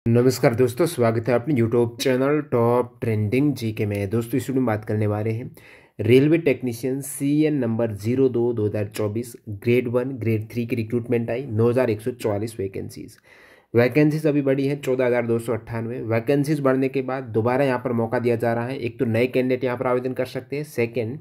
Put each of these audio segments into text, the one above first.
नमस्कार दोस्तों, स्वागत है अपने YouTube channel top trending GK में। दोस्तों इस वीडियो में बात करने वाले हैं railway technician CN number 02/2024 grade 1 grade 3 की रिक्रूटमेंट आई। 9144 वैकेंसीज अभी बढ़ी है 14,298। वैकेंसीज बढ़ने के बाद दोबारा यहाँ पर मौका दिया जा रहा है। एक तो नए कैंडिडेट यहाँ पर आवेदन कर सकते हैं, सेकेंड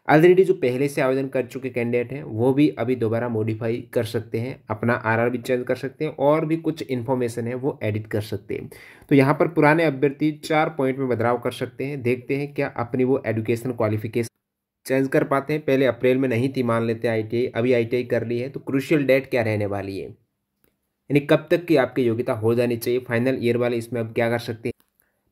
ऑलरेडी जो पहले से आवेदन कर चुके कैंडिडेट हैं वो भी अभी दोबारा मॉडिफाई कर सकते हैं, अपना RR भी चेंज कर सकते हैं और भी कुछ इन्फॉर्मेशन है वो एडिट कर सकते हैं। तो यहाँ पर पुराने अभ्यर्थी 4 पॉइंट में बदलाव कर सकते हैं। देखते हैं क्या अपनी वो एजुकेशन क्वालिफिकेशन चेंज कर पाते हैं। पहले अप्रैल में नहीं थी, मान लेते हैं ITI, अभी ITI कर ली है तो क्रूशियल डेट क्या रहने वाली है, यानी कब तक की आपकी योग्यता हो जानी चाहिए। फाइनल ईयर वाले इसमें अब क्या कर सकते हैं,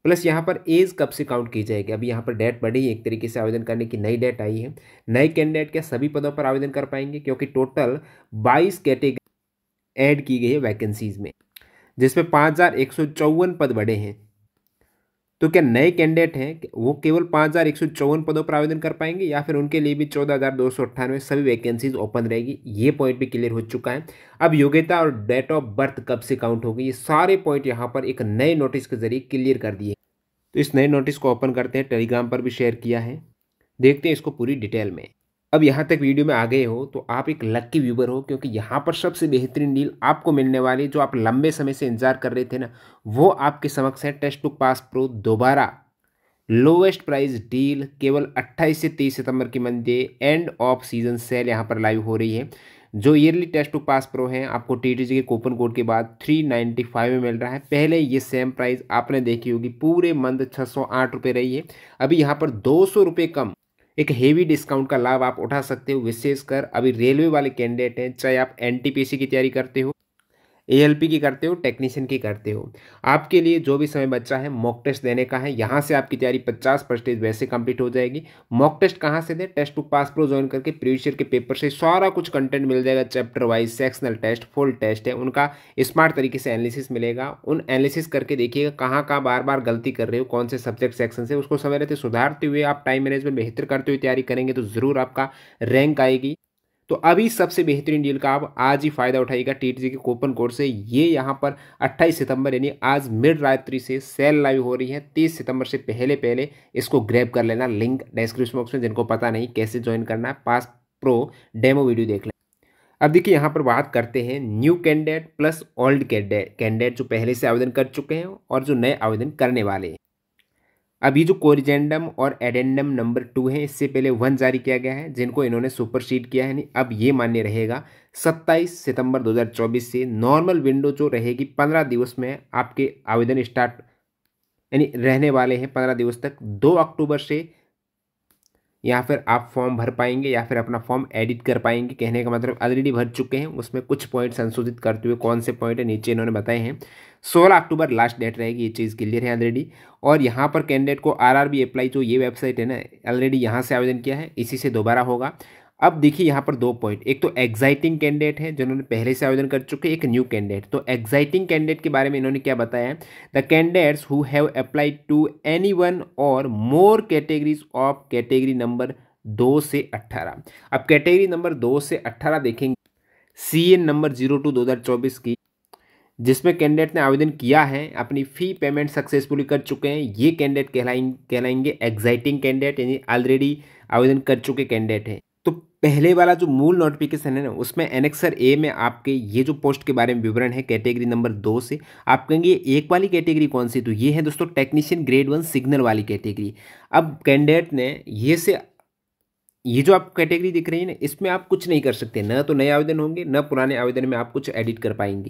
प्लस यहाँ पर एज कब से काउंट की जाएगी। अभी यहाँ पर डेट बढ़ी है, एक तरीके से आवेदन करने की नई डेट आई है। नए कैंडिडेट क्या सभी पदों पर आवेदन कर पाएंगे, क्योंकि टोटल 22 कैटेगरी ऐड की गई है वैकेंसीज में, जिसमें 5,154 पद बढ़े हैं। तो क्या नए कैंडिडेट हैं वो केवल 5,154 पदों पर आवेदन कर पाएंगे, या फिर उनके लिए भी 14,298 सभी वैकेंसीज ओपन रहेगी। ये पॉइंट भी क्लियर हो चुका है। अब योग्यता और डेट ऑफ बर्थ कब से काउंट होगी, ये सारे पॉइंट यहाँ पर एक नए नोटिस के जरिए क्लियर कर दिए। तो इस नए नोटिस को ओपन करते हैं, टेलीग्राम पर भी शेयर किया है, देखते हैं इसको पूरी डिटेल में। अब यहाँ तक वीडियो में आ गए हो तो आप एक लक्की व्यूवर हो, क्योंकि यहाँ पर सबसे बेहतरीन डील आपको मिलने वाली, जो आप लंबे समय से इंतजार कर रहे थे ना, वो आपके समक्ष है। टेस्ट बुक पास प्रो दोबारा लोवेस्ट प्राइस डील केवल 28 से 30 सितंबर की Monday end off season cell यहाँ पर लाइव हो रही है। जो yearly test book pass pro है आपको TTG के कूपन कोड के बाद 395 में मिल रहा है। पहले ये सेम प्राइस आपने देखी होगी, पूरे मंथ 608 रुपये रही है। अभी यहाँ पर 200 रुपये कम एक हेवी डिस्काउंट का लाभ आप उठा सकते हो। विशेषकर अभी रेलवे वाले कैंडिडेट हैं, चाहे आप NTPC की तैयारी करते हो, ALP की करते हो, टेक्नीशियन की करते हो, आपके लिए जो भी समय बचा है मॉक टेस्ट देने का है। यहाँ से आपकी तैयारी 50% वैसे कंप्लीट हो जाएगी। मॉक टेस्ट कहाँ से दे, Testbook pass pro join करके प्रीवियस ईयर के पेपर से सारा कुछ कंटेंट मिल जाएगा। Chapter wise sectional test, full test है, उनका स्मार्ट तरीके से एनालिसिस मिलेगा। उन एनालिसिस करके देखिएगा कहाँ कहाँ बार बार गलती कर रहे हो, कौन से सब्जेक्ट सेक्शन से, उसको समय रहते सुधारते हुए आप टाइम मैनेजमेंट बेहतर करते हुए तैयारी करेंगे तो ज़रूर आपका रैंक आएगी। तो अभी सबसे बेहतरीन डील का आप आज ही फायदा उठाइएगा TTG के कूपन कोड से। ये यहाँ पर 28 सितंबर यानी आज मिड रात्रि से सेल लाइव हो रही है। 30 सितंबर से पहले पहले इसको ग्रैब कर लेना। लिंक डिस्क्रिप्शन बॉक्स में, जिनको पता नहीं कैसे ज्वाइन करना है, पास प्रो डेमो वीडियो देख लें। अब देखिए यहाँ पर बात करते हैं new candidate plus old candidate जो पहले से आवेदन कर चुके हैं और जो नए आवेदन करने वाले हैं। अभी जो कोरिजेंडम और एडेंडम नंबर 2 है, इससे पहले 1 जारी किया गया है, जिनको इन्होंने सुपरसीड किया है। नहीं, अब ये मान्य रहेगा 27 सितंबर 2024 से। नॉर्मल विंडो जो रहेगी 15 दिवस में आपके आवेदन स्टार्ट यानी रहने वाले हैं 15 दिवस तक। 2 अक्टूबर से या फिर आप फॉर्म भर पाएंगे या फिर अपना फॉर्म एडिट कर पाएंगे। कहने का मतलब ऑलरेडी भर चुके हैं, उसमें कुछ पॉइंट संशोधित करते हुए, कौन से पॉइंट है नीचे इन्होंने बताए हैं। 16 अक्टूबर लास्ट डेट रहेगी, ये चीज़ क्लियर है ऑलरेडी। और यहाँ पर कैंडिडेट को RRB अप्लाई, जो ये वेबसाइट है ना, ऑलरेडी यहाँ से आवेदन किया है, इसी से दोबारा होगा। अब देखिए यहाँ पर 2 पॉइंट, एक तो एग्जाइटिंग कैंडिडेट है जिन्होंने पहले से आवेदन कर चुके, एक न्यू कैंडिडेट। तो एग्जाइटिंग कैंडिडेट के बारे में इन्होंने क्या बताया है, the candidates who have applied to any one or more categories of category number 2 से 18। अब कैटेगरी नंबर 2 से 18 देखेंगे CN नंबर 02/2024 की, जिसमें कैंडिडेट ने आवेदन किया है, अपनी फ़ी पेमेंट सक्सेसफुली कर चुके हैं। ये कैंडिडेट कहलाएंगे एग्जाइटिंग कैंडिडेट, यानी ऑलरेडी आवेदन कर चुके कैंडिडेट हैं। तो पहले वाला जो मूल नोटिफिकेशन है ना, उसमें एनेक्सर A में आपके ये जो पोस्ट के बारे में विवरण है कैटेगरी नंबर 2 से। आप कहेंगे एक वाली कैटेगरी कौन सी, तो ये है दोस्तों टेक्नीशियन ग्रेड 1 सिग्नल वाली कैटेगरी। अब कैंडिडेट ने ये जो आप कैटेगरी दिख रही है ना, इसमें आप कुछ नहीं कर सकते, न तो नए आवेदन होंगे न पुराने आवेदन में आप कुछ एडिट कर पाएंगे।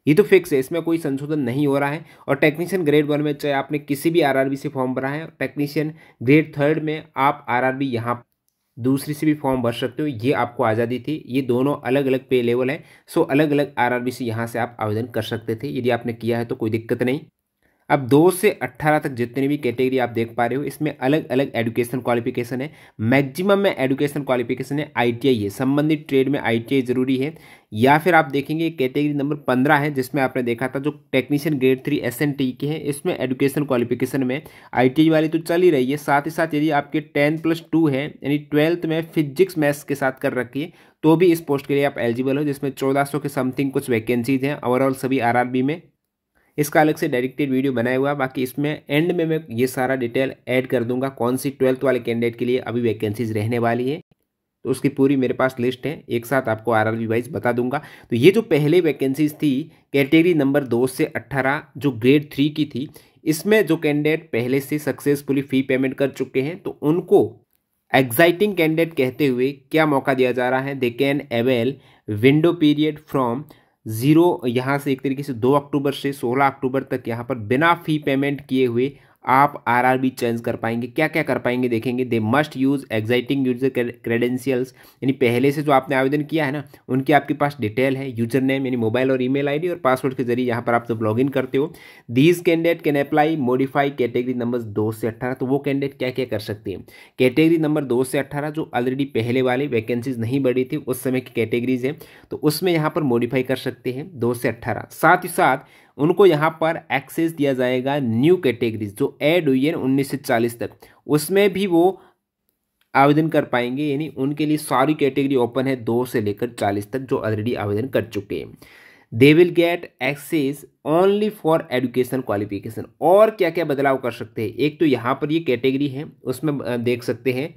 ये तो फिक्स है, इसमें कोई संशोधन नहीं हो रहा है। और टेक्नीशियन ग्रेड 1 में चाहे आपने किसी भी RRB से फॉर्म भरा है, टेक्नीशियन ग्रेड 3 में आप RRB यहाँ दूसरी से भी फॉर्म भर सकते हो, ये आपको आज़ादी थी। ये दोनों अलग अलग पे लेवल है, सो अलग अलग RRB से यहाँ से आप आवेदन कर सकते थे। यदि आपने किया है तो कोई दिक्कत नहीं। अब 2 से 18 तक जितनी भी कैटेगरी आप देख पा रहे हो, इसमें अलग अलग एजुकेशन क्वालिफिकेशन है। मैक्सिमम में एजुकेशन क्वालिफिकेशन है ITI है, संबंधित ट्रेड में ITI जरूरी है। या फिर आप देखेंगे कैटेगरी नंबर 15 है, जिसमें आपने देखा था जो टेक्नीशियन ग्रेड 3 SNT के हैं, इसमें एजुकेशन क्वालिफिकेशन में ITI वाली तो चल ही रही है। साथ ही साथ यदि आपके 10+2 है, यानी 12th में फिजिक्स मैथ्स के साथ कर रखी है, तो भी इस पोस्ट के लिए आप एलिजिबल हो, जिसमें 1400 के समथिंग कुछ वैकेंसीज हैं ओवरऑल सभी RRB में। इसका अलग से डेडिकेटेड वीडियो बनाया हुआ है। बाकी इसमें एंड में मैं ये सारा डिटेल ऐड कर दूंगा कौन सी 12th वाले कैंडिडेट के लिए अभी वैकेंसीज रहने वाली है, तो उसकी पूरी मेरे पास लिस्ट है, एक साथ आपको आरआरबी वाइज बता दूंगा। तो ये जो पहले वैकेंसीज थी कैटेगरी नंबर 2 से 18 जो ग्रेड 3 की थी, इसमें जो कैंडिडेट पहले से सक्सेसफुली फी पेमेंट कर चुके हैं तो उनको एग्जाइटिंग कैंडिडेट कहते हुए क्या मौका दिया जा रहा है, they can avail window period from 0 यहाँ से एक तरीके से 2 अक्टूबर से 16 अक्टूबर तक यहाँ पर बिना फी पेमेंट किए हुए आप आरआरबी चेंज कर पाएंगे। क्या क्या कर पाएंगे देखेंगे। They must use exciting user credentials, यानी पहले से जो आपने आवेदन किया है ना उनकी आपके पास डिटेल है, यूजर नेम यानी मोबाइल और ईमेल आईडी और पासवर्ड के जरिए यहाँ पर आप जब लॉगिन करते हो। These candidate can apply modify category number 2 से 18। तो वो कैंडिडेट क्या क्या कर सकते हैं, कैटेगरी नंबर 2 से 18 जो ऑलरेडी पहले वाली वैकेंसीज नहीं बढ़ी थी उस समय की कैटेगरीज है, तो उसमें यहाँ पर मॉडिफाई कर सकते हैं 2 से 18। साथ ही साथ उनको यहाँ पर एक्सेस दिया जाएगा न्यू कैटेगरीज जो ऐड हुई है 19 से 40 तक, उसमें भी वो आवेदन कर पाएंगे, यानी उनके लिए सारी कैटेगरी ओपन है 2 से लेकर 40 तक जो ऑलरेडी आवेदन कर चुके हैं। They will get access only for educational qualification. और क्या क्या बदलाव कर सकते हैं, एक तो यहाँ पर ये कैटेगरी है उसमें देख सकते हैं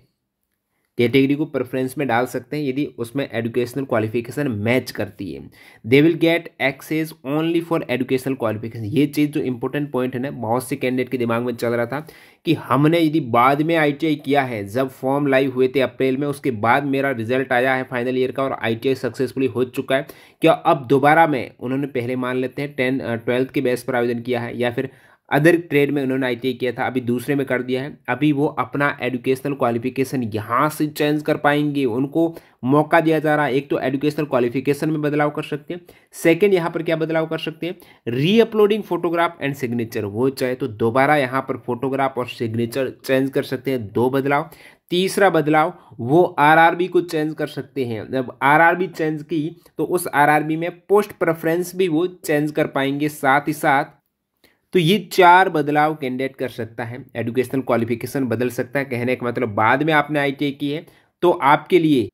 कैटेगरी को प्रेफरेंस में डाल सकते हैं यदि उसमें एजुकेशनल क्वालिफिकेशन मैच करती है। They will get access only for educational qualification. ये चीज़ जो इंपॉर्टेंट पॉइंट है ना, बहुत से कैंडिडेट के दिमाग में चल रहा था कि हमने यदि बाद में आईटीआई किया है, जब फॉर्म लाइव हुए थे अप्रैल में, उसके बाद मेरा रिजल्ट आया है फाइनल ईयर का और आईटीआई सक्सेसफुली हो चुका है, क्या अब दोबारा में उन्होंने पहले मान लेते हैं 12th के बेस पर आवेदन किया है या फिर अदर ट्रेड में उन्होंने आईटीआई किया था, अभी दूसरे में कर दिया है, अभी वो अपना एजुकेशनल क्वालिफिकेशन यहाँ से चेंज कर पाएंगे, उनको मौका दिया जा रहा है। एक तो एजुकेशनल क्वालिफिकेशन में बदलाव कर सकते हैं, सेकंड यहाँ पर क्या बदलाव कर सकते हैं, री अपलोडिंग फोटोग्राफ एंड सिग्नेचर, वो चाहे तो दोबारा यहाँ पर फोटोग्राफ और सिग्नेचर चेंज कर सकते हैं, 2 बदलाव। तीसरा बदलाव वो आरआरबी को चेंज कर सकते हैं, जब आरआरबी चेंज की तो उस आरआरबी में पोस्ट प्रेफरेंस भी वो चेंज कर पाएंगे। साथ ही साथ तो ये 4 बदलाव कैंडिडेट कर सकता है। एजुकेशनल क्वालिफिकेशन बदल सकता है, कहने का मतलब बाद में आपने आईटीआई की है तो आपके लिए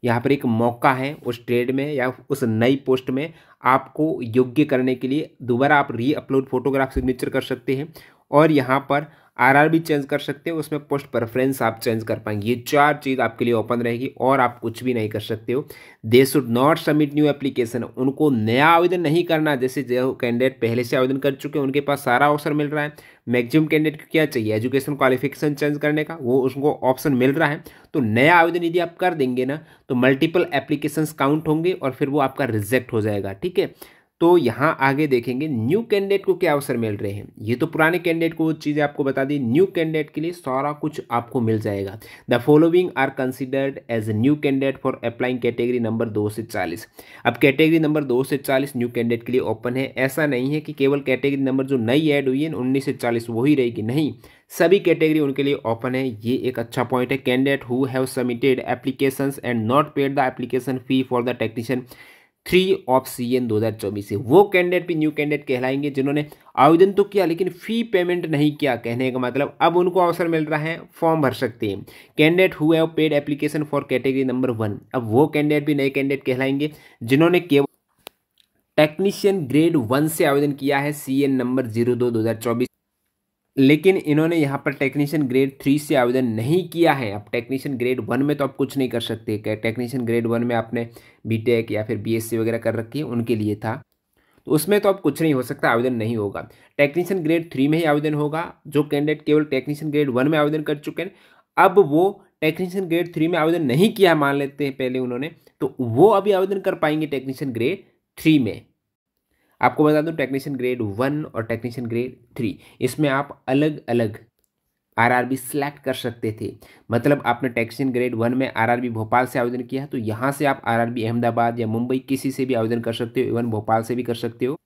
यहाँ पर एक मौका है उस ट्रेड में या उस नई पोस्ट में आपको योग्य करने के लिए, दोबारा आप री अपलोड फोटोग्राफ सिग्नेचर कर सकते हैं और यहाँ पर आरआरबी चेंज कर सकते हो, उसमें पोस्ट प्रेफरेंस आप चेंज कर पाएंगे। ये 4 चीज़ आपके लिए ओपन रहेगी और आप कुछ भी नहीं कर सकते हो। They should not submit new application, उनको नया आवेदन नहीं करना। जैसे जो कैंडिडेट पहले से आवेदन कर चुके हैं उनके पास सारा अवसर मिल रहा है। मैक्सिमम कैंडिडेट को क्या चाहिए, एजुकेशन क्वालिफिकेशन चेंज करने का, वो उसको ऑप्शन मिल रहा है। तो नया आवेदन यदि आप कर देंगे ना तो मल्टीपल एप्लीकेशंस काउंट होंगे और फिर वो आपका रिजेक्ट हो जाएगा, ठीक है। तो यहाँ आगे देखेंगे न्यू कैंडिडेट को क्या अवसर मिल रहे हैं। ये तो पुराने कैंडिडेट को चीज़ें आपको बता दी, न्यू कैंडिडेट के लिए सारा कुछ आपको मिल जाएगा। The following are considered as new candidate for applying category number 2 से 40। अब कैटेगरी नंबर 2 से 40 न्यू कैंडिडेट के लिए ओपन है। ऐसा नहीं है कि केवल कैटेगरी नंबर जो नई ऐड हुई है 19 से 40 वही रहेगी, नहीं, सभी कैटेगरी उनके लिए ओपन है। ये एक अच्छा पॉइंट है। Candidate who have submitted applications and not paid the application fee for the technician 3 of CN 2024 से, वो कैंडिडेट भी न्यू कैंडिडेट कहलाएंगे जिन्होंने आवेदन तो किया लेकिन फी पेमेंट नहीं किया। कहने का मतलब अब उनको अवसर मिल रहा है, फॉर्म भर सकते हैं। Candidate who have paid application for category number 1, अब वो कैंडिडेट भी नए कैंडिडेट कहलाएंगे जिन्होंने केवल टेक्नीशियन ग्रेड 1 से आवेदन किया है CN नंबर 02/2024, लेकिन इन्होंने यहाँ पर टेक्नीशियन ग्रेड 3 से आवेदन नहीं किया है। अब टेक्नीशियन ग्रेड 1 में तो आप कुछ नहीं कर सकते, टेक्नीशियन ग्रेड 1 में आपने बीटेक या फिर BSc वगैरह कर रखी है, उनके लिए था, तो उसमें तो अब कुछ नहीं हो सकता, आवेदन नहीं होगा। टेक्नीशियन ग्रेड 3 में ही आवेदन होगा। जो कैंडिडेट केवल टेक्नीशियन ग्रेड 1 में आवेदन कर चुके हैं, अब वो टेक्नीशियन ग्रेड 3 में आवेदन नहीं किया मान लेते हैं पहले उन्होंने, तो वो अभी आवेदन कर पाएंगे टेक्नीशियन ग्रेड 3 में। आपको बता दूं टेक्नीशियन ग्रेड 1 और टेक्नीशियन ग्रेड 3 इसमें आप अलग अलग आरआरबी सिलेक्ट कर सकते थे। मतलब आपने टेक्नीशियन ग्रेड 1 में आरआरबी भोपाल से आवेदन किया है तो यहाँ से आप आरआरबी अहमदाबाद या मुंबई किसी से भी आवेदन कर सकते हो, इवन भोपाल से भी कर सकते हो।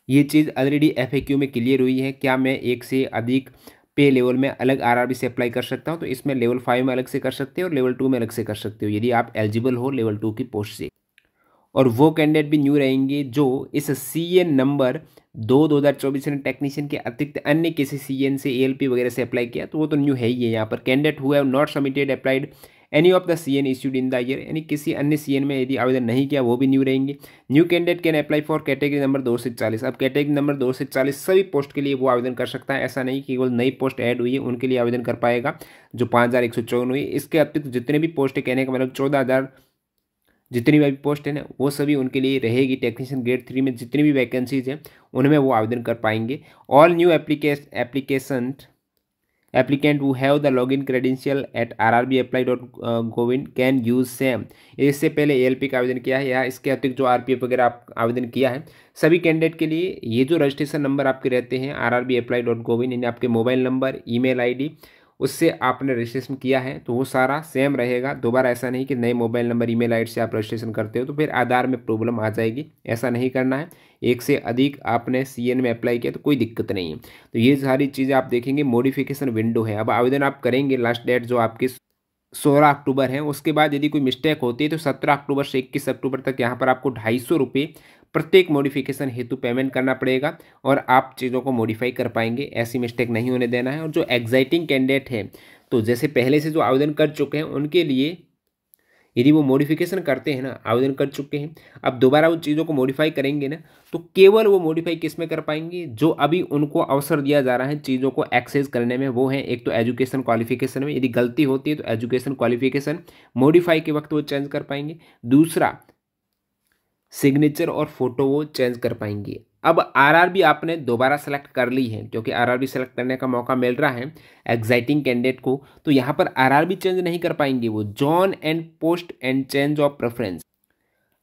ये चीज़ ऑलरेडी FAQ में क्लियर हुई है। क्या मैं एक से अधिक पे लेवल में अलग आरआरबी से अप्लाई कर सकता हूँ, तो इसमें लेवल 5 में अलग से कर सकते हो और लेवल 2 में अलग से कर सकते हो यदि आप एलिजिबल हो लेवल 2 की पोस्ट से। और वो कैंडिडेट भी न्यू रहेंगे जो इस CN नंबर 2/2024 ने टेक्नीशियन के अतिरिक्त अन्य किसी CN से ALP वगैरह से अप्लाई किया, तो वो तो न्यू है ही है। यहाँ पर candidate who have not submitted applied any of the CN issued in the year, यानी किसी अन्य CN में यदि आवेदन नहीं किया वो भी न्यू रहेंगे। New candidate can apply for category number 2 से 40। अब कैटेगरी नंबर 2 से 40 सभी पोस्ट के लिए वो आवेदन कर सकता है, ऐसा नहीं कि केवल नई पोस्ट ऐड हुई है उनके लिए आवेदन कर पाएगा जो 5154 हुई। इसके अतिरिक्त जितने भी पोस्ट है, कहने का मतलब 14,000 जितनी भी पोस्ट है ना वो सभी उनके लिए रहेगी। टेक्नीशियन ग्रेड 3 में जितनी भी वैकेंसीज हैं उनमें वो आवेदन कर पाएंगे। All new applicant who have the login credential at rrbapply.gov can use same. इससे पहले ALP का आवेदन किया है या इसके अतिरिक्त जो RPF वगैरह आप आवेदन किया है, सभी कैंडिडेट के लिए ये जो रजिस्ट्रेशन नंबर आपके रहते हैं rrbapply.gov, यानी आपके मोबाइल नंबर, ईमेल ID, उससे आपने रजिस्ट्रेशन किया है तो वो सारा सेम रहेगा। दोबारा ऐसा नहीं कि नए मोबाइल नंबर, ईमेल आईडी से आप रजिस्ट्रेशन करते हो तो फिर आधार में प्रॉब्लम आ जाएगी, ऐसा नहीं करना है। एक से अधिक आपने CN में अप्लाई किया तो कोई दिक्कत नहीं है। तो ये सारी चीज़ें आप देखेंगे। मॉडिफिकेशन विंडो है, अब आवेदन आप करेंगे, लास्ट डेट जो आपकी 16 अक्टूबर है। उसके बाद यदि कोई मिस्टेक होती है तो 17 अक्टूबर से 21 अक्टूबर तक यहाँ पर आपको 250 रुपये प्रत्येक मॉडिफिकेशन हेतु पेमेंट करना पड़ेगा और आप चीज़ों को मॉडिफाई कर पाएंगे। ऐसी मिस्टेक नहीं होने देना है। और जो एग्जाइटिंग कैंडिडेट है, तो जैसे पहले से जो आवेदन कर चुके हैं उनके लिए यदि वो मॉडिफिकेशन करते हैं ना, आवेदन कर चुके हैं, अब दोबारा उन चीज़ों को मॉडिफाई करेंगे ना, तो केवल वो मॉडिफाई किस में कर पाएंगे, जो अभी उनको अवसर दिया जा रहा है चीज़ों को एक्सेस करने में, वो है एक तो एजुकेशन क्वालिफिकेशन में यदि गलती होती है तो एजुकेशन क्वालिफिकेशन मॉडिफाई के वक्त वो चेंज कर पाएंगे। दूसरा, सिग्नेचर और फोटो वो चेंज कर पाएंगे। अब RRB आपने दोबारा सेलेक्ट कर ली है, क्योंकि RRB सेलेक्ट करने का मौका मिल रहा है एग्जाइटिंग कैंडिडेट को, तो यहाँ पर RRB चेंज नहीं कर पाएंगे वो, John and post and change of preference.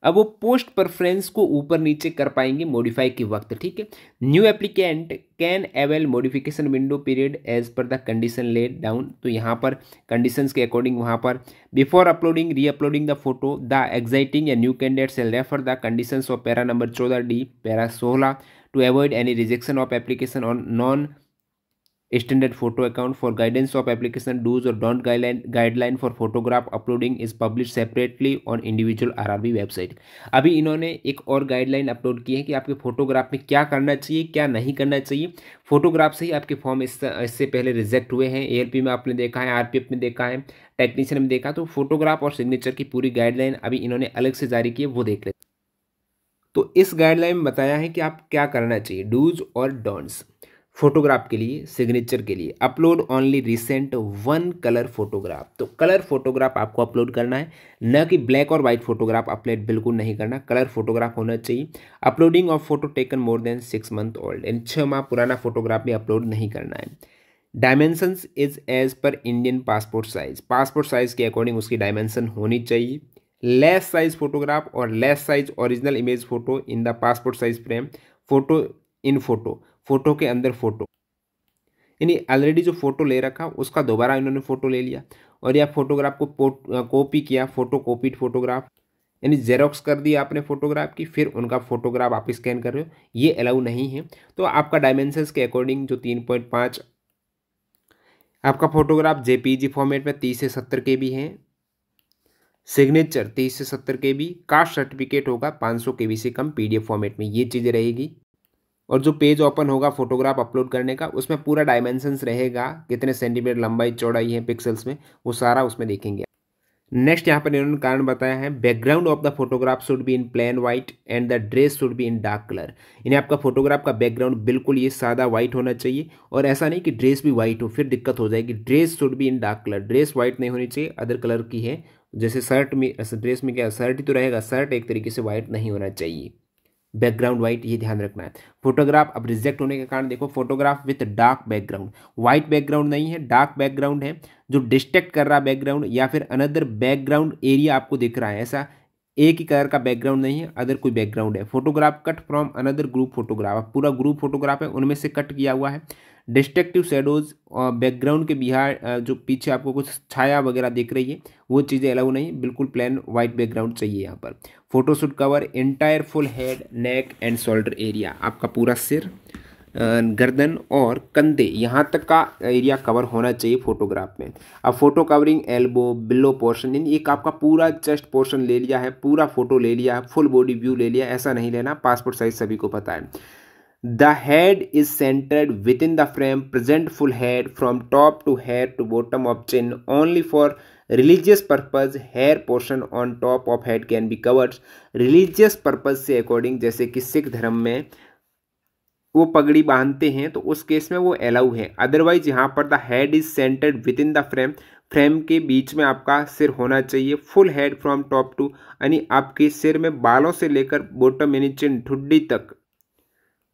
अब वो पोस्ट प्रेफरेंस को ऊपर नीचे कर पाएंगे मॉडिफाई के वक्त, ठीक है। New applicant can avail modification window period as per the condition laid down. तो यहाँ पर कंडीशंस के अकॉर्डिंग वहाँ पर before uploading re uploading the photo the existing या न्यू कैंडिडेट से refer the conditions of para number 14D para 16 to avoid any rejection of application on non standard photo account for guidance of application dos और don't guideline for photograph uploading is publish separately on individual RRB website. अभी इन्होंने एक और guideline upload की है कि आपके photograph में क्या करना चाहिए, क्या नहीं करना चाहिए। फोटोग्राफ से ही आपके फॉर्म इससे पहले रिजेक्ट हुए हैं। ALP में आपने देखा है, RPF में देखा है, टेक्नीशियन में देखा। तो फोटोग्राफ और सिग्नेचर की पूरी गाइडलाइन अभी इन्होंने अलग से जारी की है, वो देख लेते। तो इस गाइडलाइन में बताया है कि आप क्या करना चाहिए, डूज और डोंट्स। फोटोग्राफ के लिए, सिग्नेचर के लिए, upload only recent 1 colour photograph. तो कलर फोटोग्राफ आपको अपलोड करना है, न कि ब्लैक और वाइट फोटोग्राफ अपलोड बिल्कुल नहीं करना, कलर फोटोग्राफ होना चाहिए। Uploading of photo taken more than 6 month old, इन 6 माह पुराना फोटोग्राफ भी अपलोड नहीं करना है। Dimensions is as per Indian passport size, passport size के अकॉर्डिंग उसकी डायमेंशन होनी चाहिए। लेस साइज फोटोग्राफ और less size original image photo in the passport size frame, photo in photo, photo के अंदर फोटो, यानी ऑलरेडी जो फोटो ले रखा उसका दोबारा इन्होंने फोटो ले लिया और या फोटोग्राफ को कॉपी किया, फोटो कॉपीड फोटोग्राफ, यानी जेरोक्स कर दिया आपने फोटोग्राफ की, फिर उनका फोटोग्राफ आप स्कैन कर रहे हो, ये अलाउ नहीं है। तो आपका डायमेंशंस के अकॉर्डिंग जो 3.5 आपका फोटोग्राफ JPG फॉर्मेट में 30 से 70 KB है, सिग्नेचर 30 से 70 KB, कास्ट सर्टिफिकेट होगा 500 KB से कम PDF फॉर्मेट में, ये चीज़ें रहेगी। और जो पेज ओपन होगा फोटोग्राफ अपलोड करने का, उसमें पूरा डायमेंशंस रहेगा, कितने सेंटीमीटर लंबाई चौड़ाई है पिक्सल्स में, वो सारा उसमें देखेंगे। नेक्स्ट यहाँ पर इन्होंने कारण बताया है, background of the photograph should be in plain white and the dress should be in dark colour. यानी आपका फोटोग्राफ का बैकग्राउंड बिल्कुल ये सादा वाइट होना चाहिए और ऐसा नहीं कि ड्रेस भी वाइट हो, फिर दिक्कत हो जाएगी। Dress should be in dark colour, dress white नहीं होनी चाहिए, अदर कलर की है। जैसे शर्ट में, ड्रेस में क्या शर्ट ही तो रहेगा, शर्ट एक तरीके से वाइट नहीं होना चाहिए, बैकग्राउंड वाइट, ये ध्यान रखना है। फोटोग्राफ अब रिजेक्ट होने के कारण देखो, photograph with dark background, white background नहीं है, डार्क बैकग्राउंड है जो डिस्ट्रैक्ट कर रहा बैकग्राउंड, या फिर अनदर बैकग्राउंड एरिया आपको दिख रहा है, ऐसा एक ही कलर का बैकग्राउंड नहीं है, अदर कोई बैकग्राउंड है। Photograph cut from another group photograph, पूरा ग्रुप फोटोग्राफ है उनमें से कट किया हुआ है। डिस्ट्रक्टिव शेडोज, बैकग्राउंड के बिहार जो पीछे आपको कुछ छाया वगैरह दिख रही है, वो चीज़ें अलाउ नहीं, बिल्कुल प्लेन वाइट बैकग्राउंड चाहिए यहाँ पर। Photo should cover entire full head, neck and shoulder area, आपका पूरा सिर, गर्दन और कंधे यहाँ तक का एरिया कवर होना चाहिए फोटोग्राफ में। अब photo covering elbow below portion, यानी एक आपका पूरा चेस्ट पोर्शन ले लिया है, पूरा फोटो ले लिया है, फुल बॉडी व्यू ले लिया, ऐसा नहीं लेना, पासपोर्ट साइज सभी को पता है। The head is centered within the frame, present full head from top to head to bottom of chin only for religious purpose hair portion on top of head can be covered. Religious purpose से according, जैसे कि सिख धर्म में वो पगड़ी बांधते हैं तो उस केस में वो अलाउ है। अदरवाइज यहाँ पर the head is centred within the frame, frame के बीच में आपका सिर होना चाहिए। Full head from top to, यानी आपके सिर में बालों से लेकर बॉटम यानी चिन ठुड्डी तक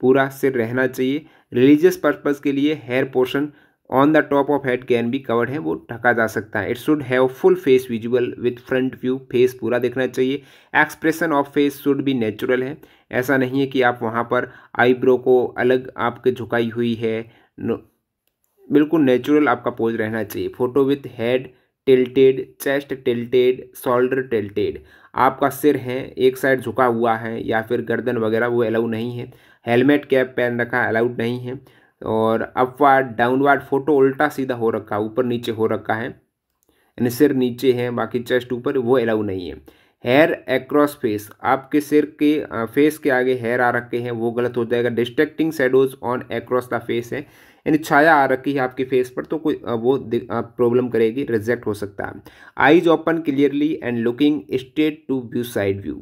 पूरा सिर रहना चाहिए। रिलीजियस पर्पज के लिए hair portion on the top of head can be covered है, वो ढका जा सकता है। It should have full face visual with front view, face पूरा देखना चाहिए। Expression of face should be natural है, ऐसा नहीं है कि आप वहाँ पर आईब्रो को अलग आपके झुकाई हुई है, बिल्कुल नेचुरल आपका पोज रहना चाहिए। Photo with head tilted, chest tilted, shoulder tilted, आपका सिर है एक साइड झुका हुआ है या फिर गर्दन वगैरह, वो अलाउ नहीं है। हेलमेट कैप पहन रखा अलाउड नहीं है। और अपवार्ड डाउनवार्ड फोटो उल्टा सीधा हो रखा है, ऊपर नीचे हो रखा है, यानी सिर नीचे है बाकी चेस्ट ऊपर, वो अलाउ नहीं है। हेयर अक्रॉस फेस, आपके सिर के फेस के आगे हेयर आ रखे हैं, वो गलत हो जाएगा। Distracting shadows on across the face है, यानी छाया आ रखी है आपके फेस पर तो कोई वो प्रॉब्लम करेगी, रिजेक्ट हो सकता है। Eyes open clearly and looking straight to view side view,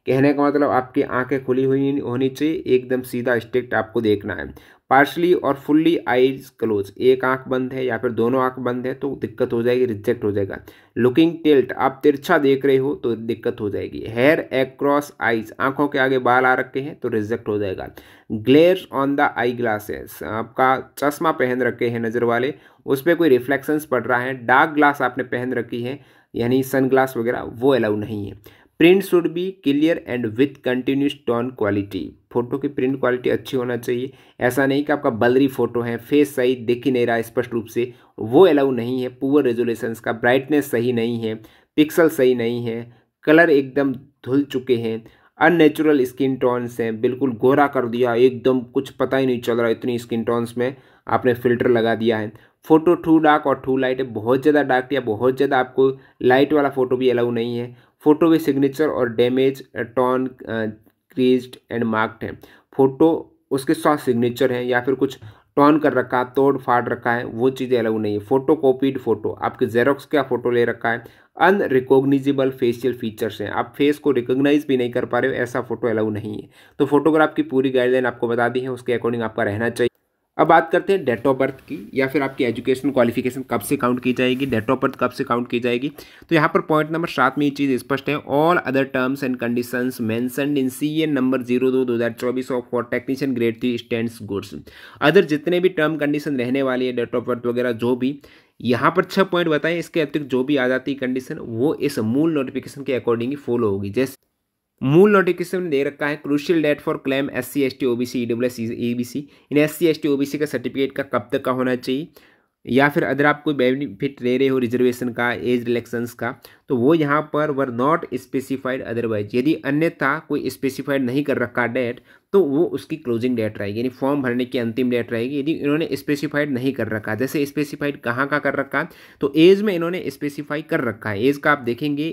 कहने का मतलब आपकी आंखें खुली हुई होनी चाहिए, एकदम सीधा स्ट्रेट आपको देखना है। पार्शली और फुल्ली आईज क्लोज, एक आंख बंद है या फिर दोनों आंख बंद है तो दिक्कत हो जाएगी, रिजेक्ट हो जाएगा। लुकिंग टिल्ट, आप तिरछा देख रहे हो तो दिक्कत हो जाएगी। हेयर अक्रॉस आईज, आंखों के आगे बाल आ रखे हैं तो रिजेक्ट हो जाएगा। Glare on the eye glasses, आपका चश्मा पहन रखे हैं नज़र वाले, उस पर कोई रिफ्लेक्शंस पड़ रहा है। डार्क ग्लास आपने पहन रखी है यानी सन ग्लास वगैरह, वो अलाउ नहीं है। Print should be clear and with continuous tone quality, photo की प्रिंट क्वालिटी अच्छी होना चाहिए। ऐसा नहीं कि आपका बलरी फोटो है, फेस सही दिख ही नहीं रहा स्पष्ट रूप से, वो अलाउ नहीं है। पुअर रेजोल्यूशंस का, ब्राइटनेस सही नहीं है, पिक्सल सही नहीं है, कलर एकदम धुल चुके हैं, अननेचुरल स्किन टोन्स हैं, बिल्कुल गोरा कर दिया, एकदम कुछ पता ही नहीं चल रहा इतनी स्किन टोन्स में आपने फिल्टर लगा दिया है। फोटो टू डार्क और टू लाइट है, बहुत ज़्यादा डार्क या बहुत ज़्यादा आपको लाइट वाला फोटो भी अलाउ नहीं है। फोटो विद सिग्नेचर और damage tone creased and marked है, फोटो उसके साथ सिग्नेचर है या फिर कुछ टोन कर रखा, तोड़ फाड़ रखा है, वो चीज़ें अलाउ नहीं है। फोटो कॉपीड फोटो, आपके जेरोक्स का फोटो ले रखा है। अनरिकॉग्निजेबल फेशियल फीचर्स हैं, आप फेस को रिकॉग्नाइज भी नहीं कर पा रहे हो, ऐसा फोटो अलाउ नहीं है। तो फोटोग्राफ की पूरी गाइडलाइन आपको बता दी है, उसके अकॉर्डिंग आपका रहना चाहिए। अब बात करते हैं डेट ऑफ बर्थ की, या फिर आपकी एजुकेशन क्वालिफिकेशन कब से काउंट की जाएगी, डेट ऑफ बर्थ कब से काउंट की जाएगी। तो यहाँ पर पॉइंट नंबर 7 में ये चीज़ स्पष्ट है। All other terms and conditions mentioned in CN number 02/2024 of for technician grade 3 stands goods. Other जितने भी टर्म कंडीशन रहने वाली है, डेट ऑफ बर्थ वगैरह जो भी, यहाँ पर 6 पॉइंट बताएं, इसके अतिरिक्त जो भी आ जाती है कंडीशन वो इस मूल नोटिफिकेशन के अकॉर्डिंग ही फॉलो होगी। जैसे मूल नोटिफिकेशन में दे रखा है crucial date for claim SC ST OBC EWS EBC, इन SC ST OBC का सर्टिफिकेट का कब तक का होना चाहिए, या फिर अगर आप कोई बेनिफिट ले रहे हो रिजर्वेशन का, एज रिलैक्सेंस का, तो वो यहाँ पर वर नॉट स्पेसिफाइड अदरवाइज, यदि अन्यथा कोई स्पेसिफाइड नहीं कर रखा डेट तो वो उसकी क्लोजिंग डेट रहेगी, यानी फॉर्म भरने की अंतिम डेट रहेगी। यदि इन्होंने स्पेसिफाइड नहीं कर रखा, जैसे स्पेसिफाइड कहाँ का कर रखा, तो एज में इन्होंने स्पेसिफाई कर रखा है। एज का आप देखेंगे,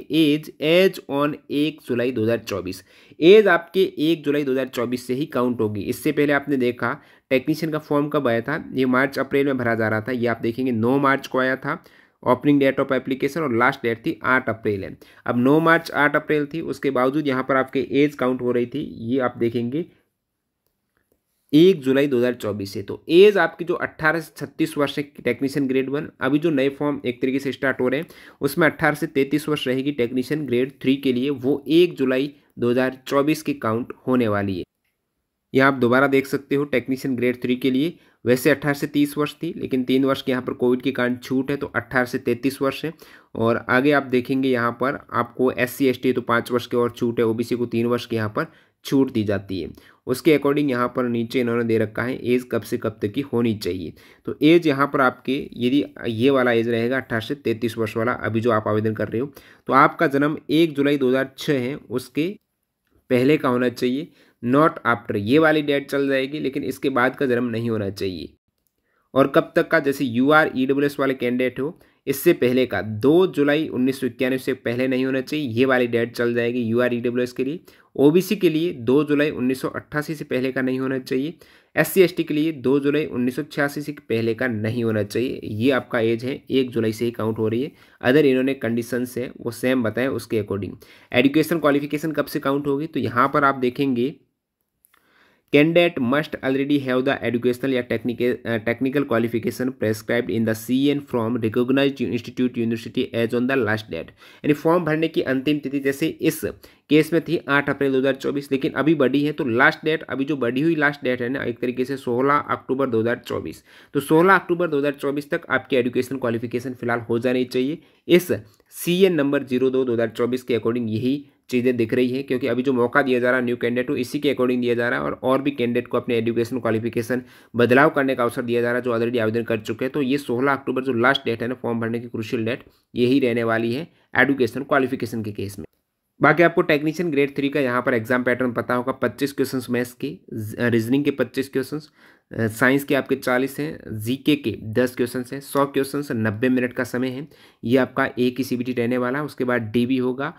एज ऑन 1 जुलाई 2024, एज आपके 1 जुलाई 2024 से ही काउंट होगी। इससे पहले आपने देखा टेक्नीशियन का फॉर्म कब आया था, ये मार्च अप्रैल में भरा जा रहा था, ये आप देखेंगे 9 मार्च को आया था ओपनिंग डेट ऑफ एप्लीकेशन, और लास्ट डेट थी 8 अप्रैल है। अब 9 मार्च 8 अप्रैल थी, उसके बावजूद यहाँ पर आपके एज काउंट हो रही थी, ये आप देखेंगे 1 जुलाई 2024 से। तो एज आपकी जो 18 से 36 वर्ष है टेक्नीशियन ग्रेड 1, अभी जो नए फॉर्म एक तरीके से स्टार्ट हो रहे हैं उसमें 18 से 33 वर्ष रहेगी टेक्नीशियन ग्रेड 3 के लिए, वो 1 जुलाई 2024 की काउंट होने वाली है। यहाँ आप दोबारा देख सकते हो टेक्नीशियन ग्रेड 3 के लिए वैसे 18 से 30 वर्ष थी, लेकिन 3 वर्ष के यहाँ पर कोविड के कारण छूट है, तो 18 से 33 वर्ष है। और आगे आप देखेंगे यहाँ पर आपको SC ST तो 5 वर्ष की और छूट है, OBC को 3 वर्ष की यहाँ पर छूट दी जाती है। उसके अकॉर्डिंग यहाँ पर नीचे इन्होंने दे रखा है एज कब से कब तक की होनी चाहिए। तो एज यहाँ पर आपके यदि ये वाला एज रहेगा 18 से 33 वर्ष वाला, अभी जो आप आवेदन कर रहे हो, तो आपका जन्म 1 जुलाई 2006 है, उसके पहले का होना चाहिए, नॉट आफ्टर, ये वाली डेट चल जाएगी, लेकिन इसके बाद का जन्म नहीं होना चाहिए। और कब तक का, जैसे UR EWS वाले कैंडिडेट हो, इससे पहले का 2 जुलाई 1991 से पहले नहीं होना चाहिए, ये वाली डेट चल जाएगी UR EWS के लिए। ओबीसी के लिए 2 जुलाई 1988 से पहले का नहीं होना चाहिए। SC ST के लिए 2 जुलाई 1986 से पहले का नहीं होना चाहिए। ये आपका एज है 1 जुलाई से ही काउंट हो रही है। अदर इन्होंने कंडीशंस है वो सेम बताएं उसके अकॉर्डिंग। एजुकेशन क्वालिफिकेशन कब से काउंट होगी, तो यहाँ पर आप देखेंगे candidate must already have the educational या technical qualification prescribed in the CN from recognized institute university as on the last date. यानी फॉर्म भरने की अंतिम तिथि जैसे इस केस में थी 8 अप्रैल 2024, लेकिन अभी बढ़ी है, तो लास्ट डेट अभी जो बढ़ी हुई लास्ट डेट है ना एक तरीके से 16 अक्टूबर 2024। तो 16 अक्टूबर 2024 तक आपकी एजुकेशन क्वालिफिकेशन फिलहाल हो जानी चाहिए। इस CN नंबर 02/2024 के अकॉर्डिंग यही चीज़ें दिख रही है, क्योंकि अभी जो मौका दिया जा रहा है न्यू कैंडिडेट को इसी के अकॉर्डिंग दिया जा रहा है, और भी कैंडिडेट को अपने एजुकेशन क्वालिफिकेशन बदलाव करने का अवसर दिया जा रहा है जो ऑलरेडी आवेदन कर चुके हैं। तो ये 16 अक्टूबर जो लास्ट डेट है ना फॉर्म भरने की क्रूशियल डेट, यही रहने वाली है एजुकेशन क्वालिफिकेशन के केस में। बाकी आपको टेक्नीशियन ग्रेड 3 का यहाँ पर एग्जाम पैटर्न पता होगा। 25 क्वेश्चन मैथ्स के, रीजनिंग के 25 क्वेश्चन, साइंस के आपके 40 हैं, जीके के 10 क्वेश्चन हैं, 100 क्वेश्चन, 90 मिनट का समय है। ये आपका एक ही CBT रहने वाला है। उसके बाद DB होगा,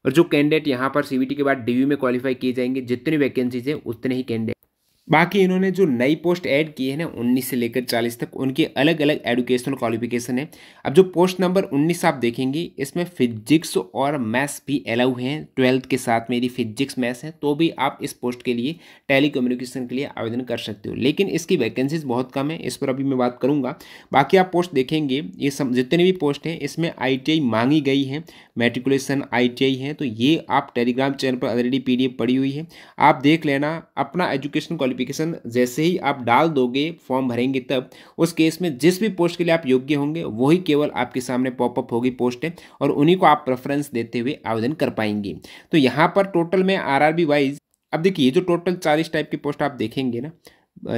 और जो कैंडिडेट यहाँ पर CBT के बाद DB में क्वालिफाई किए जाएंगे, जितनी वैकेंसीज है उतने ही कैंडिडेट। बाकी इन्होंने जो नई पोस्ट ऐड की है ना 19 से लेकर 40 तक, उनके अलग अलग एजुकेशनल क्वालिफिकेशन है। अब जो पोस्ट नंबर 19 आप देखेंगे इसमें फिजिक्स और मैथ्स भी अलाउ हैं। 12th के साथ में यदि फिजिक्स मैथ्स है तो भी आप इस पोस्ट के लिए टेली कम्युनिकेशन के लिए आवेदन कर सकते हो, लेकिन इसकी वैकेंसीज बहुत कम है। इस पर अभी मैं बात करूंगा। बाकी आप पोस्ट देखेंगे, ये सब जितने भी पोस्ट हैं इसमें ITI मांगी गई है, मेट्रिकुलेशन ITI है। तो ये आप टेलीग्राम चैनल पर ऑलरेडी PDF पड़ी हुई है, आप देख लेना। अपना एजुकेशन क्वालिफिकेशन जैसे ही आप डाल दोगे, फॉर्म भरेंगे, तब उस केस में जिस भी पोस्ट के लिए आप योग्य होंगे वही केवल आपके सामने पॉपअप होगी पोस्ट है, और उन्हीं को आप प्रेफरेंस देते हुए आवेदन कर पाएंगे। तो यहाँ पर टोटल में RRB वाइज, अब देखिए जो टोटल 40 टाइप की पोस्ट आप देखेंगे ना,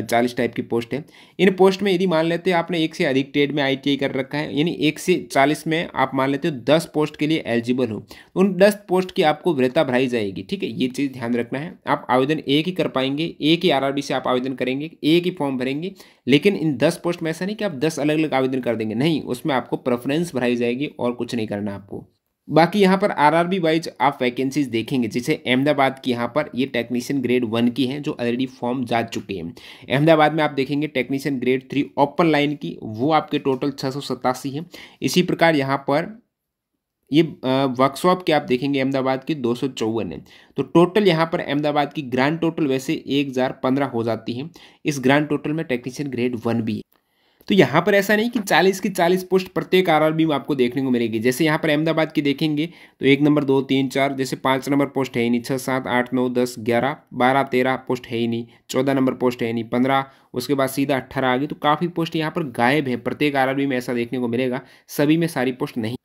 40 टाइप की पोस्ट है। इन पोस्ट में यदि मान लेते हैं आपने एक से अधिक ट्रेड में ITI कर रखा है, यानी 1 से 40 में आप मान लेते हो 10 पोस्ट के लिए एलिजिबल हो, उन 10 पोस्ट की आपको वरीयता भराई जाएगी। ठीक है, ये चीज़ ध्यान रखना है। आप आवेदन एक ही कर पाएंगे, एक ही RRB से आप आवेदन करेंगे, एक ही फॉर्म भरेंगे, लेकिन इन 10 पोस्ट में ऐसा नहीं कि आप 10 अलग अलग आवेदन कर देंगे, नहीं, उसमें आपको प्रेफरेंस भराई जाएगी और कुछ नहीं करना आपको। बाकी यहाँ पर RRB वाइज आप वैकेंसीज देखेंगे, जैसे अहमदाबाद की यहाँ पर ये टेक्नीशियन ग्रेड 1 की हैं जो ऑलरेडी फॉर्म जा चुके हैं। अहमदाबाद में आप देखेंगे टेक्नीशियन ग्रेड 3 ओपन लाइन की, वो आपके टोटल 687 हैं। इसी प्रकार यहाँ पर ये वर्कशॉप के आप देखेंगे अहमदाबाद की 254 है। तो टोटल यहाँ पर अहमदाबाद की ग्रांड टोटल वैसे 1015 हो जाती है। इस ग्रांड टोटल में टेक्नीशियन ग्रेड 1 भी है। तो यहाँ पर ऐसा नहीं कि 40 की 40 पोस्ट प्रत्येक RRB में आपको देखने को मिलेगी। जैसे यहाँ पर अहमदाबाद की देखेंगे तो 1 नंबर 2 3 4, जैसे 5 नंबर पोस्ट है ही नहीं, 6 7 8 9 10 11 12 13 पोस्ट है ही नहीं, 14 नंबर पोस्ट है ही नहीं, 15, उसके बाद सीधा 18 आ गई। तो काफ़ी पोस्ट यहाँ पर गायब है, प्रत्येक RRB में ऐसा देखने को मिलेगा, सभी में सारी पोस्ट नहीं।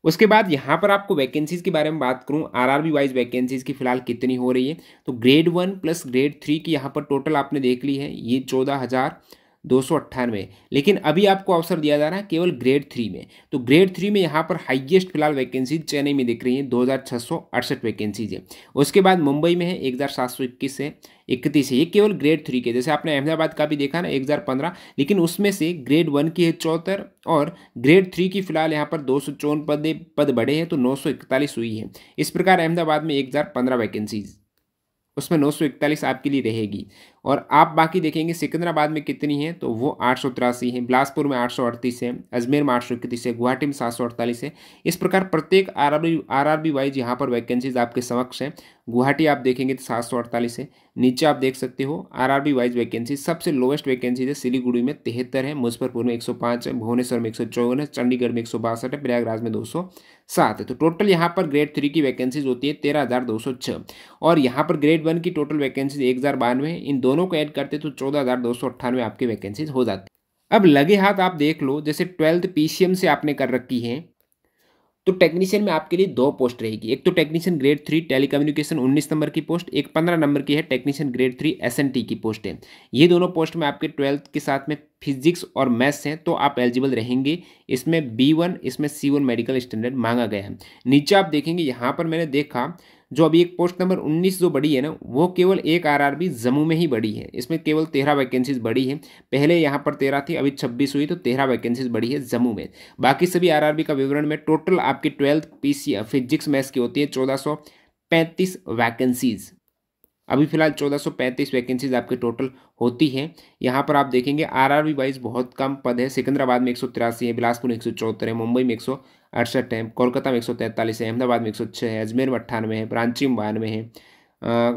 उसके बाद यहाँ पर आपको वैकेंसीज के बारे में बात करूँ, RRB वाइज वैकेंसीज की फिलहाल कितनी हो रही है, तो ग्रेड 1 प्लस ग्रेड 3 की यहाँ पर टोटल आपने देख ली है, ये 14,298। लेकिन अभी आपको अवसर दिया जा रहा है केवल ग्रेड 3 में। तो ग्रेड 3 में यहाँ पर हाईएस्ट फिलहाल वैकेंसीज चेन्नई में दिख रही है, 2,668 वैकेंसीज है। उसके बाद मुंबई में है 1,721 है, 31 है। ये केवल ग्रेड 3 के, जैसे आपने अहमदाबाद का भी देखा ना 1,015, लेकिन उसमें से ग्रेड 1 की है 74 और ग्रेड 3 की फिलहाल यहाँ पर 254 पद बढ़े हैं, तो 941 हुई है। इस प्रकार अहमदाबाद में 1,015 वैकेंसीज, उसमें 941 आपके लिए रहेगी। और आप बाकी देखेंगे सिकंदराबाद में कितनी है, तो वो 883 है, बिलासपुर में 838 है, अजमेर में 831 है, गुवाहाटी में 748 है। इस प्रकार प्रत्येक RRB वाइज यहाँ पर वैकेंसीज आपके समक्ष है। गुवाहाटी आप देखेंगे तो 748 है। नीचे आप देख सकते हो RRB वाइज वैकेंसी, सबसे लोवेस्ट वैकेंसीज है सिलीगुड़ी में 73 है, मुजफ्फरपुर में 105 है, भुवनेश्वर में 154 है, चंडीगढ़ में 162 है, प्रयागराज में 207 है। तो टोटल यहाँ पर ग्रेड 3 की वैकेंसीज होती है 13,206, और यहाँ पर ग्रेड 1 की टोटल वैकेंसीज 1,092 है। इन दोनों को ऐड करते तो 14,298 आपकी वैकेंसीज हो जाती। अब लगे हाथ आप देख लो, जैसे 12th PCM से आपने कर रखी है, तो टेक्नीशियन में आपके लिए 2 पोस्ट रहेगी। एक तो टेक्नीशियन ग्रेड 3 टेलीकम्युनिकेशन 19 नंबर की पोस्ट, एक 15 नंबर की है टेक्नीशियन ग्रेड 3 SNT की पोस्ट है। ये दोनों पोस्ट में आपके 12th के साथ में फिजिक्स और मैथ्स हैं, तो आप एलिजिबल रहेंगे। इसमें B1, इसमें C1 मेडिकल स्टैंडर्ड मांगा गया है। नीचे आप देखेंगे यहाँ पर मैंने देखा जो अभी एक पोस्ट नंबर 19 जो बढ़ी है ना, वो केवल एक RRB जम्मू में ही बढ़ी है। इसमें केवल 13 वैकेंसीज बढ़ी है, पहले यहाँ पर 13 थी, अभी 26 हुई, तो 13 वैकेंसीज बढ़ी है जम्मू में। बाकी सभी RRB का विवरण में टोटल आपकी 12th PC फिजिक्स मैथ्स की होती है 1435 वैकेंसीज, अभी फिलहाल 1435 वैकेंसीज आपके टोटल होती हैं। यहाँ पर आप देखेंगे आरआरबी वाइज बहुत कम पद है। सिकंदराबाद में 183 है, बिलासपुर में 174 है, मुंबई में 168 है, कोलकाता में 143 है, अहमदाबाद में 106 है, अजमेर में 98 है, रांची में 92 है,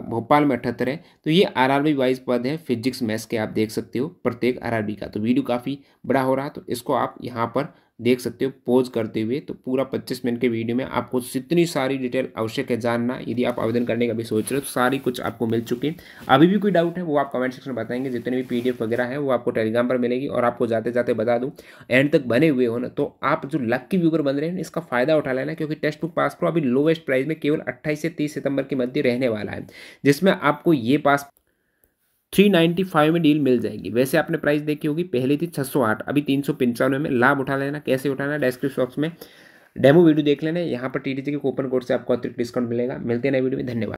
भोपाल में 78 है। तो ये आरआरबी वाइज पद है फिजिक्स मैथ्स के, आप देख सकते हो प्रत्येक आरआरबी का। तो वीडियो काफ़ी बड़ा हो रहा है, तो इसको आप यहाँ पर देख सकते हो पॉज करते हुए। तो पूरा 25 मिनट के वीडियो में आपको जितनी सारी डिटेल आवश्यक है जानना, यदि आप आवेदन करने का भी सोच रहे हो तो सारी कुछ आपको मिल चुकी है। अभी भी कोई डाउट है वो आप कमेंट सेक्शन में बताएंगे। जितने भी पीडीएफ वगैरह है वो आपको टेलीग्राम पर मिलेगी। और आपको जाते जाते बता दूं, एंड तक बने हुए हो ना, तो आप जो लक्की व्यूअर बन रहे हैं इसका फायदा उठा लेना, क्योंकि टेक्स्ट बुक पास प्रो अभी लोवेस्ट प्राइस में केवल 28 से 30 सितंबर के मध्य रहने वाला है, जिसमें आपको ये पास 395 में डील मिल जाएगी। वैसे आपने प्राइस देखी होगी, पहले थी 608, अभी 395 में। लाभ उठा लेना। कैसे उठाना, डिस्क्रिप्शन बॉक्स में डेमो वीडियो देख लेना। यहाँ पर टीटीसी के कूपन कोड से आपको अतिरिक्त डिस्काउंट मिलेगा। मिलते हैं नए वीडियो में, धन्यवाद।